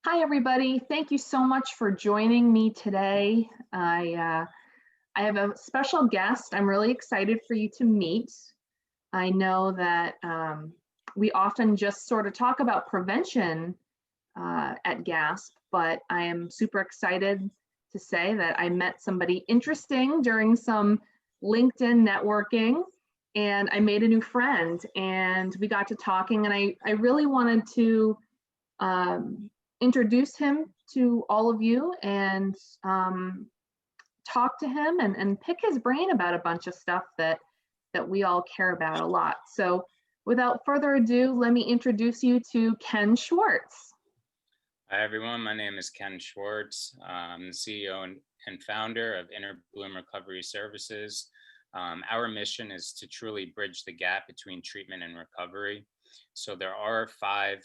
Hi, everybody. Thank you so much for joining me today. I have a special guest I'm really excited for you to meet. I know that we often just sort of talk about prevention at GASP, but I am super excited to say that I met somebody interesting during some LinkedIn networking, and I made a new friend, and we got to talking, and I really wanted to um, introduce him to all of you and talk to him and pick his brain about a bunch of stuff that we all care about a lot. So without further ado, let me introduce you to Ken Schwartz. Hi, everyone. My name is Ken Schwartz. I'm the CEO and founder of Inner Bloom Recovery Services. Our mission is to truly bridge the gap between treatment and recovery. So there are five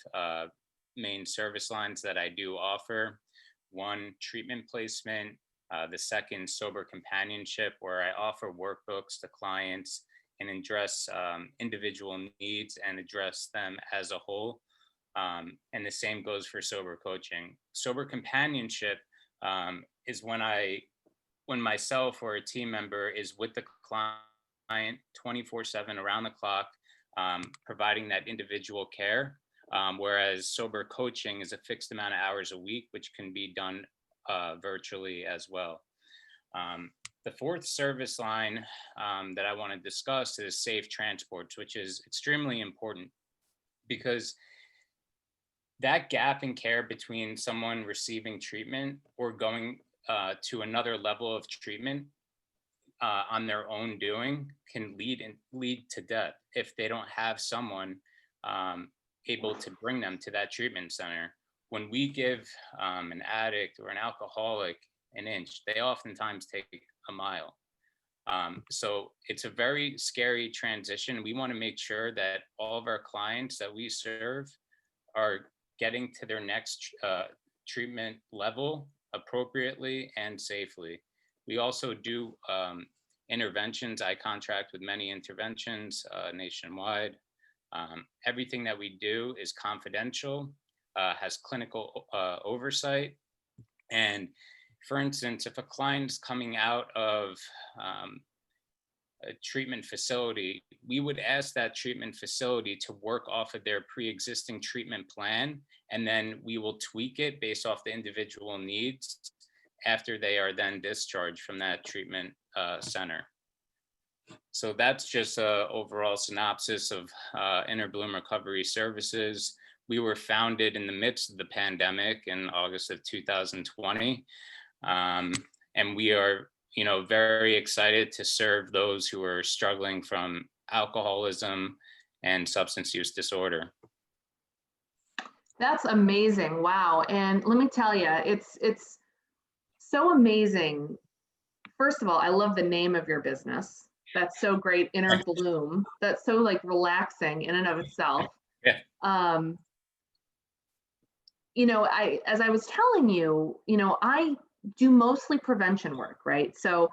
main service lines that I do offer. One, treatment placement. The second, sober companionship, where I offer workbooks to clients and address individual needs and address them as a whole. And the same goes for sober coaching. Sober companionship is when myself or a team member is with the client 24/7 around the clock, providing that individual care. Whereas sober coaching is a fixed amount of hours a week, which can be done virtually as well. The fourth service line that I want to discuss is safe transports, which is extremely important because that gap in care between someone receiving treatment or going to another level of treatment on their own doing can lead to death if they don't have someone able to bring them to that treatment center. When we give an addict or an alcoholic an inch, they oftentimes take a mile. So it's a very scary transition. We want to make sure that all of our clients that we serve are getting to their next treatment level appropriately and safely. We also do interventions. I contract with many interventions nationwide. Everything that we do is confidential, has clinical oversight. And for instance, if a client is coming out of a treatment facility, we would ask that treatment facility to work off of their pre-existing treatment plan, and then we will tweak it based off the individual needs after they are then discharged from that treatment center. So that's just an overall synopsis of Inner Bloom Recovery Services. We were founded in the midst of the pandemic in August of 2020, and we are very excited to serve those who are struggling from alcoholism and substance use disorder. That's amazing. Wow. And let me tell you, it's so amazing. First of all, I love the name of your business. That's so great, Inner Bloom. That's so like relaxing in and of itself. Yeah. As I was telling you, I do mostly prevention work, right? So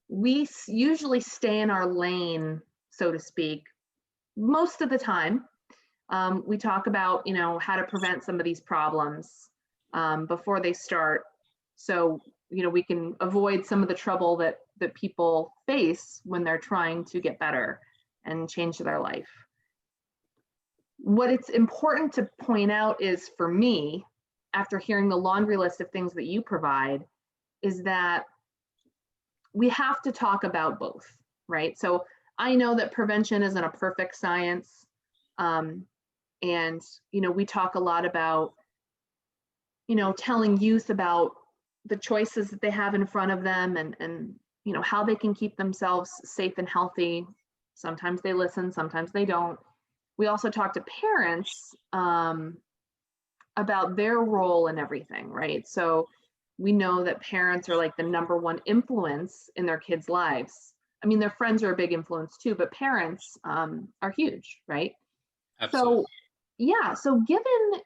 we usually stay in our lane, so to speak, most of the time. We talk about, how to prevent some of these problems before they start. So, we can avoid some of the trouble that people face when they're trying to get better and change their life. What it's important to point out is, for me, after hearing the laundry list of things that you provide, is that we have to talk about both, right? So I know that prevention isn't a perfect science. And, we talk a lot about, telling youth about the choices that they have in front of them and how they can keep themselves safe and healthy. Sometimes they listen, sometimes they don't. We also talk to parents about their role in everything, right? So we know that parents are like the number one influence in their kids' lives. I mean, their friends are a big influence too, but parents are huge, right? Absolutely. So, yeah. So given,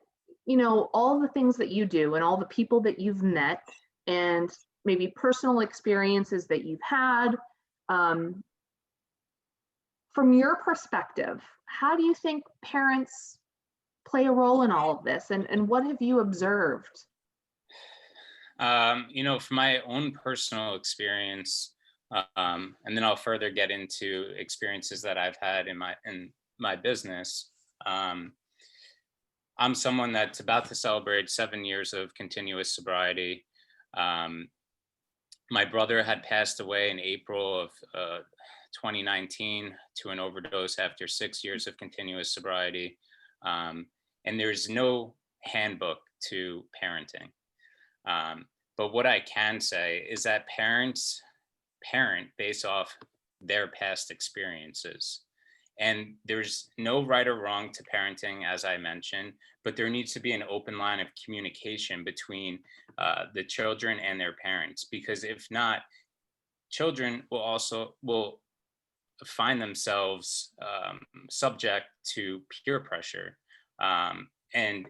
all the things that you do and all the people that you've met and maybe personal experiences that you've had, from your perspective, how do you think parents play a role in all of this? And what have you observed From my own personal experience, and then I'll further get into experiences that I've had in my business. Um, I'm someone that's about to celebrate 7 years of continuous sobriety. Um, my brother had passed away in April of 2019 to an overdose after 6 years of continuous sobriety. Um, and there's no handbook to parenting. But what I can say is that parents parent based off their past experiences. And there's no right or wrong to parenting, as I mentioned, but there needs to be an open line of communication between the children and their parents, because if not, children will find themselves subject to peer pressure. And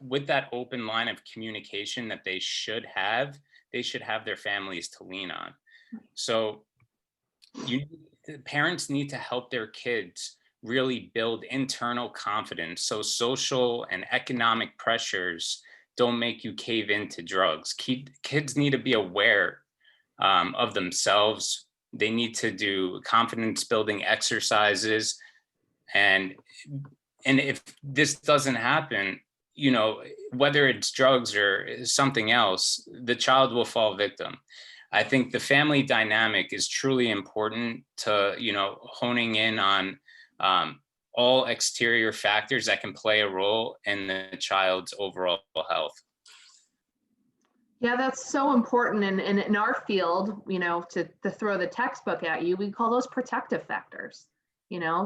with that open line of communication that they should have their families to lean on. So you the parents need to help their kids really build internal confidence so social and economic pressures don't make you cave into drugs. Kids need to be aware of themselves. They need to do confidence building exercises, and if this doesn't happen, whether it's drugs or something else, the child will fall victim. I think the family dynamic is truly important to, honing in on um, all exterior factors that can play a role in the child's overall health. Yeah, that's so important. And in our field, to throw the textbook at you, we call those protective factors.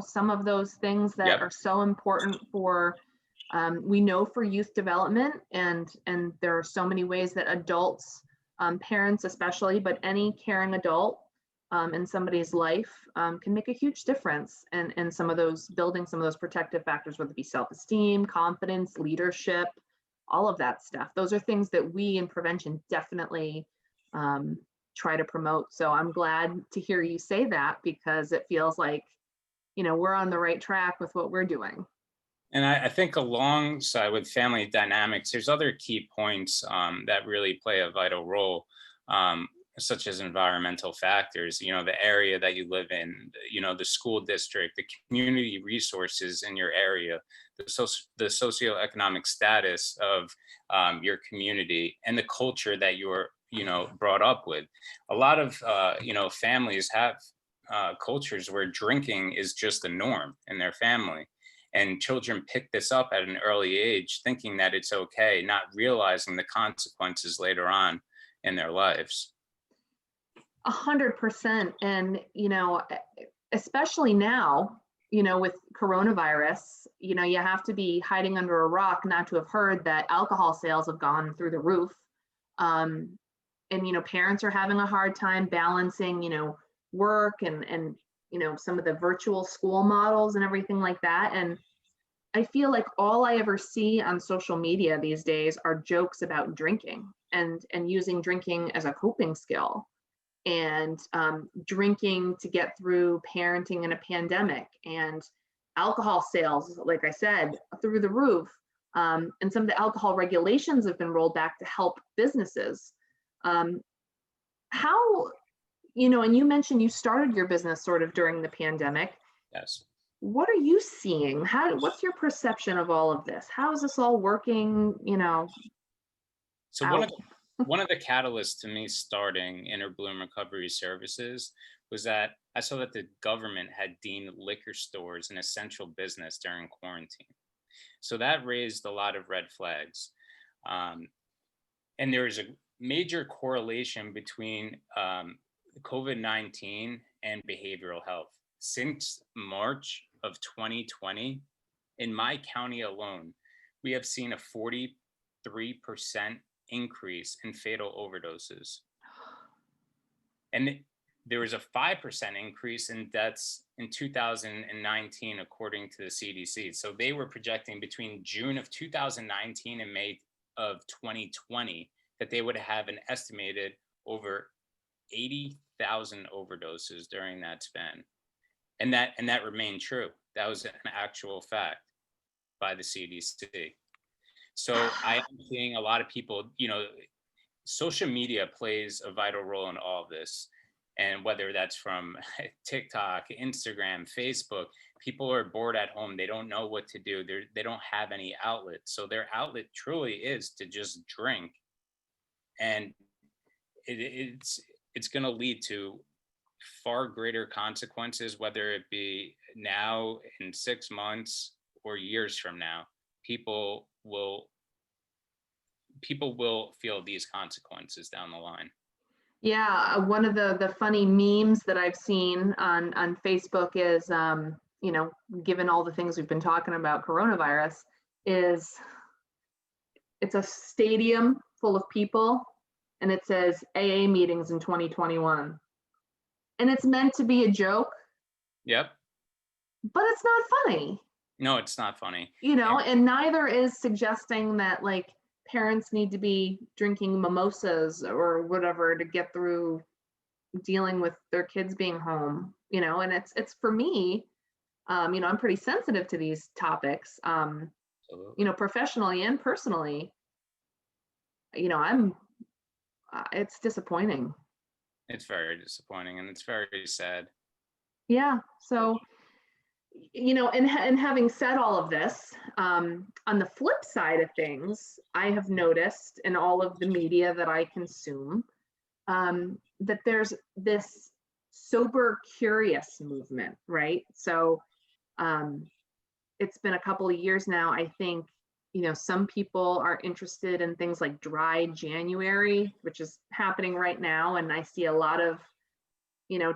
Some of those things that Yep. are so important for, we know for youth development, and there are so many ways that adults, parents especially, but any caring adult in somebody's life can make a huge difference in some of those, building some of those protective factors, whether it be self-esteem, confidence, leadership, all of that stuff. Those are things that we in prevention definitely try to promote. So I'm glad to hear you say that, because it feels like, we're on the right track with what we're doing. And I think alongside with family dynamics, there's other key points that really play a vital role, such as environmental factors, the area that you live in, the school district, the community resources in your area, the socioeconomic status of your community, and the culture that you're, brought up with. A lot of, families have cultures where drinking is just the norm in their family, and children pick this up at an early age thinking that it's okay, not realizing the consequences later on in their lives. 100%. And, especially now, with coronavirus, you have to be hiding under a rock not to have heard that alcohol sales have gone through the roof. And, parents are having a hard time balancing, work and, some of the virtual school models and everything like that. And I feel like all I ever see on social media these days are jokes about drinking and using drinking as a coping skill, and drinking to get through parenting in a pandemic, and alcohol sales, like I said, through the roof. And some of the alcohol regulations have been rolled back to help businesses. How, and you mentioned you started your business sort of during the pandemic. Yes. What are you seeing? What's your perception of all of this? How is this all working, So out? one of the catalysts to me starting Inner Bloom Recovery Services was that I saw that the government had deemed liquor stores an essential business during quarantine. So that raised a lot of red flags. And there is a major correlation between COVID-19 and behavioral health. Since March of 2020, in my county alone, we have seen a 43% increase in fatal overdoses. And there was a 5% increase in deaths in 2019, according to the CDC. So they were projecting between June of 2019 and May of 2020 that they would have an estimated over 80,000 overdoses during that span. And that remained true. That was an actual fact by the CDC. So I am seeing a lot of people, social media plays a vital role in all of this. And whether that's from TikTok, Instagram, Facebook, people are bored at home. They don't know what to do. They don't have any outlet. So their outlet truly is to just drink. And it's going to lead to far greater consequences, whether it be now, in 6 months, or years from now. People will feel these consequences down the line. Yeah, one of the funny memes that I've seen on Facebook is, given all the things we've been talking about coronavirus, is it's a stadium full of people, and it says AA meetings in 2021, and it's meant to be a joke. Yep. But it's not funny. No, it's not funny. And neither is suggesting that like parents need to be drinking mimosas or whatever to get through dealing with their kids being home, and it's for me, I'm pretty sensitive to these topics, professionally and personally, it's disappointing. It's very disappointing, and it's very sad. Yeah. So, and having said all of this, on the flip side of things, I have noticed in all of the media that I consume, that there's this sober curious movement, right? So it's been a couple of years now. I think, some people are interested in things like dry January, which is happening right now. And I see a lot of,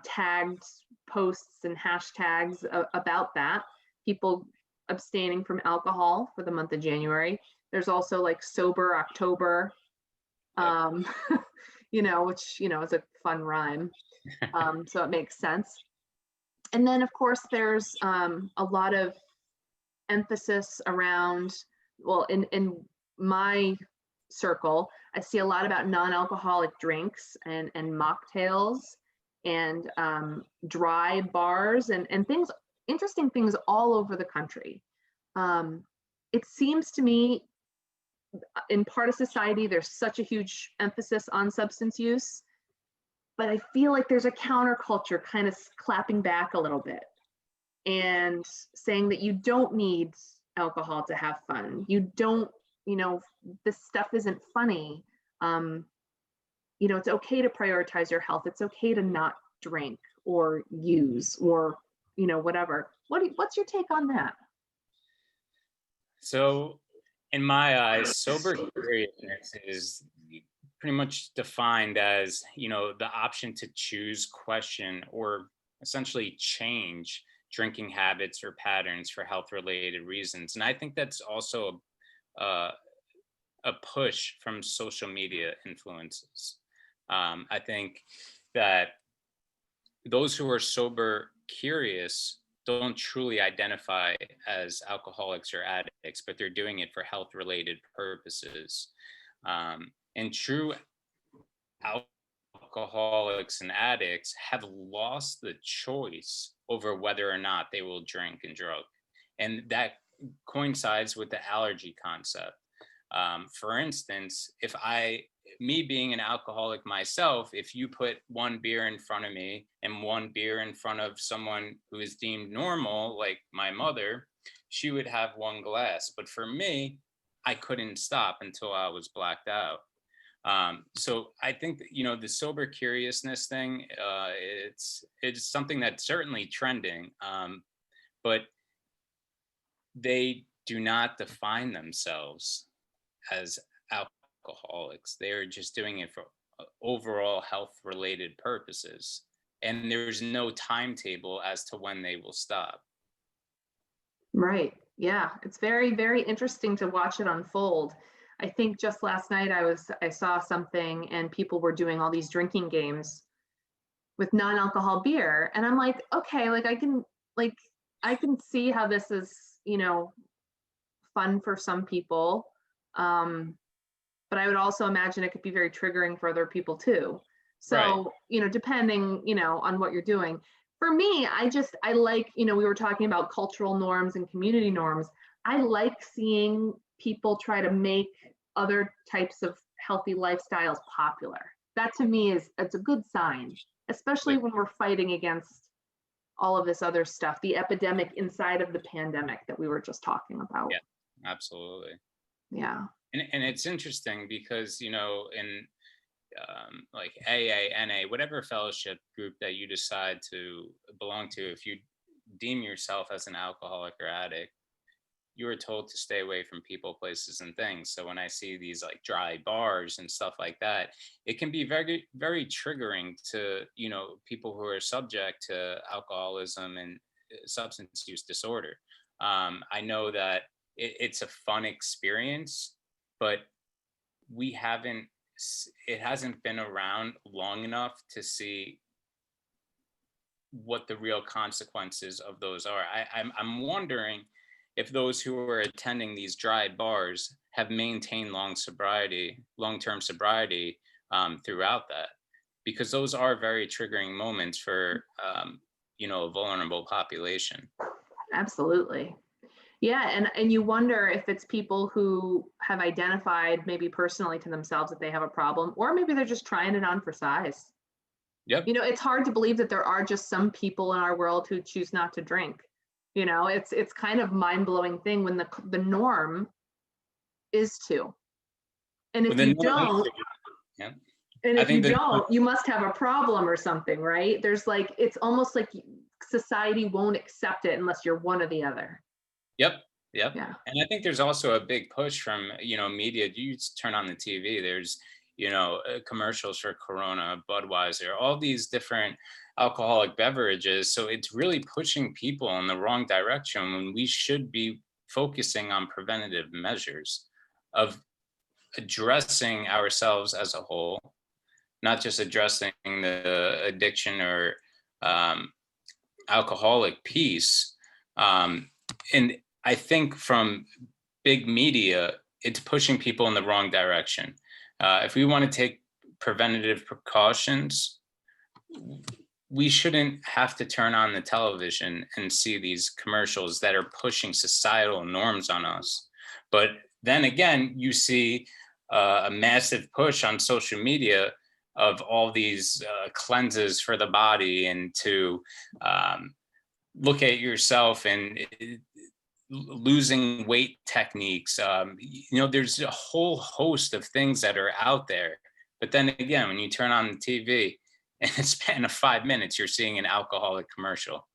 tagged posts and hashtags about that. People abstaining from alcohol for the month of January. There's also like sober October, which, is a fun rhyme. So it makes sense. And then of course there's a lot of emphasis around, well, in my circle, I see a lot about non-alcoholic drinks and mocktails and dry bars and things, interesting things all over the country. It seems to me in part of society, there's such a huge emphasis on substance use, but I feel like there's a counterculture kind of clapping back a little bit and saying that you don't need alcohol to have fun. You don't, this stuff isn't funny. It's okay to prioritize your health. It's okay to not drink or use or, whatever. What's your take on that? So in my eyes, sober curiousness is pretty much defined as, the option to choose, question, or essentially change drinking habits or patterns for health-related reasons. And I think that's also a push from social media influences. I think that those who are sober curious don't truly identify as alcoholics or addicts, but they're doing it for health-related purposes. And true alcoholics and addicts have lost the choice over whether or not they will drink and drug. And that coincides with the allergy concept. For instance, me being an alcoholic myself, if you put one beer in front of me and one beer in front of someone who is deemed normal, like my mother, she would have one glass. But for me, I couldn't stop until I was blacked out. So I think that, the sober curiousness thing, it's something that's certainly trending, but they do not define themselves as alcoholics. They're just doing it for overall health related purposes. And there's no timetable as to when they will stop. Right. Yeah. It's very, very interesting to watch it unfold. I think just last night I saw something and people were doing all these drinking games with non-alcohol beer. And I'm like, okay, I can see how this is, fun for some people. But I would also imagine it could be very triggering for other people too. So, right. Depending, on what you're doing. For me, I like, we were talking about cultural norms and community norms. I like seeing people try to make other types of healthy lifestyle is popular. That to me it's a good sign, especially when we're fighting against all of this other stuff, the epidemic inside of the pandemic that we were just talking about. Yeah, absolutely. Yeah. And it's interesting because, in like AA, NA, whatever fellowship group that you decide to belong to, if you deem yourself as an alcoholic or addict, you are told to stay away from people, places, and things. So when I see these like dry bars and stuff like that, it can be very, very triggering to, people who are subject to alcoholism and substance use disorder. I know that it's a fun experience, but we haven't, it hasn't been around long enough to see what the real consequences of those are. I'm wondering if those who are attending these dry bars have maintained long-term sobriety throughout that, because those are very triggering moments for a vulnerable population. Absolutely. Yeah, and you wonder if it's people who have identified maybe personally to themselves that they have a problem, or maybe they're just trying it on for size. Yep. It's hard to believe that there are just some people in our world who choose not to drink. It's kind of mind-blowing thing when the norm is to. And if Well, you don't, yeah. and I if you think that, don't, you must have a problem or something, right? There's like, it's almost like society won't accept it unless you're one or the other. yep, yep. Yeah. And I think there's also a big push from, media. You turn on the TV, there's, commercials for Corona, Budweiser, all these different alcoholic beverages. So it's really pushing people in the wrong direction when we should be focusing on preventative measures of addressing ourselves as a whole, not just addressing the addiction or alcoholic piece. And I think from big media, it's pushing people in the wrong direction. If we want to take preventative precautions, we shouldn't have to turn on the television and see these commercials that are pushing societal norms on us. But then again, you see a massive push on social media of all these cleanses for the body, and to look at yourself and losing weight techniques. There's a whole host of things that are out there. But then again, when you turn on the TV, in a span of 5 minutes, you're seeing an alcoholic commercial.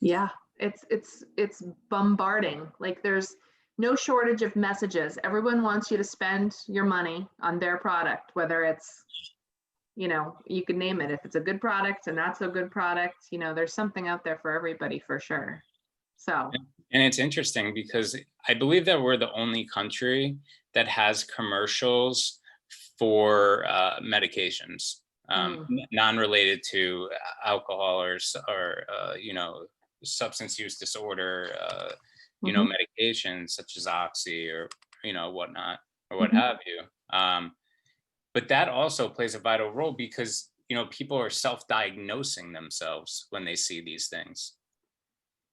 Yeah, it's bombarding. Like there's no shortage of messages. Everyone wants you to spend your money on their product, whether it's, you can name it. If it's a good product, a not so good product, there's something out there for everybody for sure. So. And it's interesting because I believe that we're the only country that has commercials for medications, non-related to alcohol or substance use disorder, medications such as Oxy or, whatnot, or what have you. But that also plays a vital role because, people are self-diagnosing themselves when they see these things.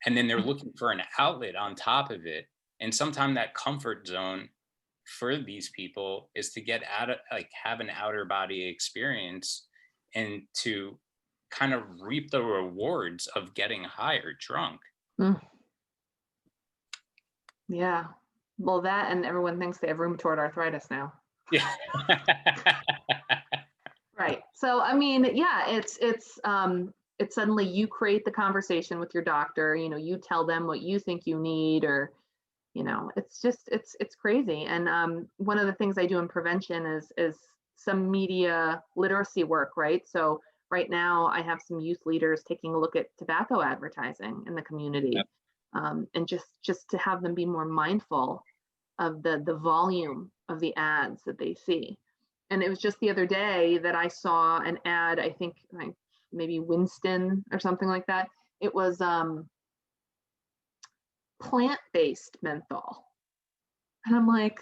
And then they're looking for an outlet on top of it. And sometimes that comfort zone for these people is to get out of, like, have an outer body experience and to kind of reap the rewards of getting high or drunk. Yeah. Well, that, and everyone thinks they have rheumatoid arthritis now. Yeah. Right. So, I mean, yeah, it's suddenly you create the conversation with your doctor, you tell them what you think you need, or, it's just, it's crazy. And one of the things I do in prevention is some media literacy work, right? So right now I have some youth leaders taking a look at tobacco advertising in the community. Yep. And just to have them be more mindful of the volume of the ads that they see. And it was just the other day that I saw an ad, I think like maybe Winston or something like that. It was plant-based menthol. And I'm like,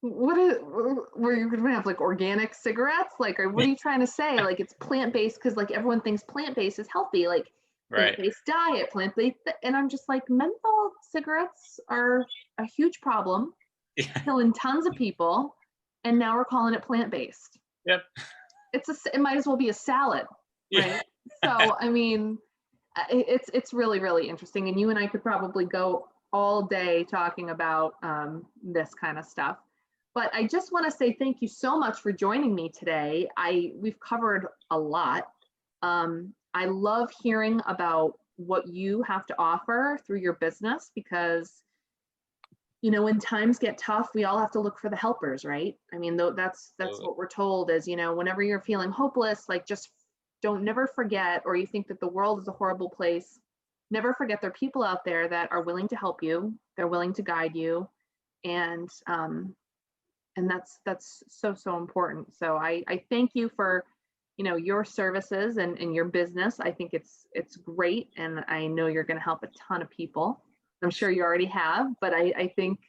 were you going to have like organic cigarettes? Like, or what are you trying to say? Like, it's plant-based because like everyone thinks plant-based is healthy, like plant-based diet, plant-based. And I'm just like, menthol cigarettes are a huge problem, killing tons of people. and now we're calling it plant-based. Yep. It might as well be a salad, Yeah. right? So, I mean, it's really, really interesting. And you and I could probably go all day talking about this kind of stuff. But I just want to say thank you so much for joining me today. We've covered a lot. I love hearing about what you have to offer through your business because, when times get tough, we all have to look for the helpers, right? I mean, that's Absolutely. what we're told is, whenever you're feeling hopeless, like just don't never forget, or you think that the world is a horrible place, never forget there are people out there that are willing to help you. They're willing to guide you, and that's so important. So I thank you for your services and your business. I think it's great, and I know you're going to help a ton of people. I'm sure you already have, but I think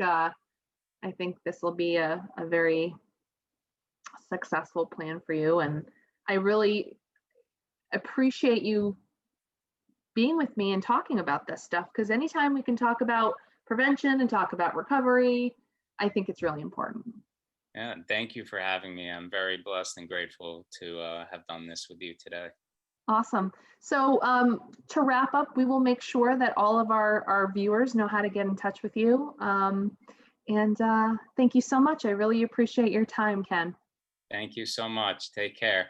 this will be a very successful plan for you. And I really appreciate you being with me and talking about this stuff because anytime we can talk about prevention and talk about recovery, I think it's really important. Yeah, and thank you for having me. I'm very blessed and grateful to have done this with you today. Awesome. So to wrap up, we will make sure that all of our viewers know how to get in touch with you. And thank you so much. I really appreciate your time, Ken. Thank you so much. Take care.